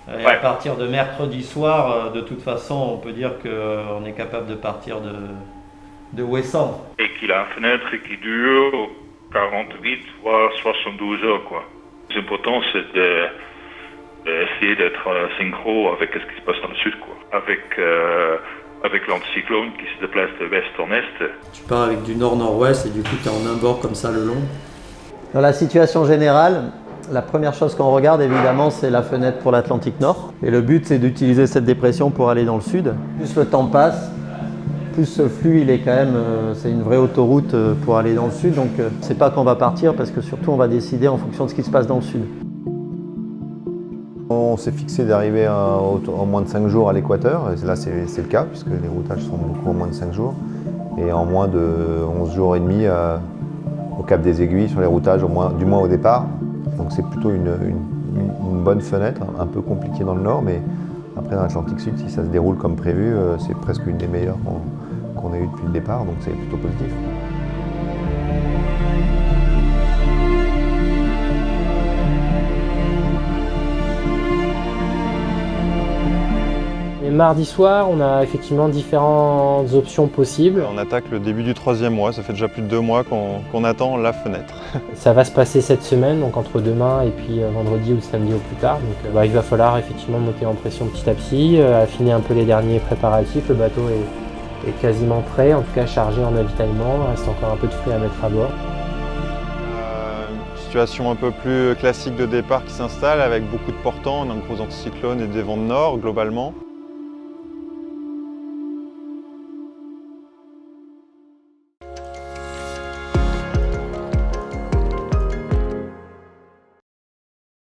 Et à partir de mercredi soir, de toute façon, on peut dire qu'on est capable de partir de Ouessant. Et qu'il a une fenêtre qui dure 48 voire 72 heures, quoi. Le plus important, c'est d'essayer d'être synchro avec ce qui se passe dans le sud, quoi. Avec l'anticyclone qui se déplace de l'est en est. Tu pars avec du nord-nord-ouest et du coup tu es en un bord comme ça le long. Dans la situation générale, la première chose qu'on regarde évidemment c'est la fenêtre pour l'Atlantique Nord. Et le but c'est d'utiliser cette dépression pour aller dans le sud. Plus le temps passe, plus ce flux il est quand même, c'est une vraie autoroute pour aller dans le sud. Donc c'est pas qu'on va partir parce que surtout on va décider en fonction de ce qui se passe dans le sud. On s'est fixé d'arriver en moins de 5 jours à l'équateur, et là c'est le cas puisque les routages sont beaucoup en moins de 5 jours, et en moins de 11 jours et demi au Cap des Aiguilles sur les routages, du moins au départ. Donc c'est plutôt une bonne fenêtre, un peu compliquée dans le nord, mais après dans l'Atlantique Sud, si ça se déroule comme prévu, c'est presque une des meilleures qu'on a eues depuis le départ, donc c'est plutôt positif. Et mardi soir, on a effectivement différentes options possibles. On attaque le début du 3e mois, ça fait déjà plus de 2 mois qu'on attend la fenêtre. Ça va se passer cette semaine, donc entre demain et puis vendredi ou samedi au plus tard. Donc il va falloir effectivement monter en pression petit à petit, affiner un peu les derniers préparatifs. Le bateau est quasiment prêt, en tout cas chargé en avitaillement. Il reste encore un peu de frais à mettre à bord. Une situation un peu plus classique de départ qui s'installe avec beaucoup de portants, un gros anticyclone et des vents de nord globalement.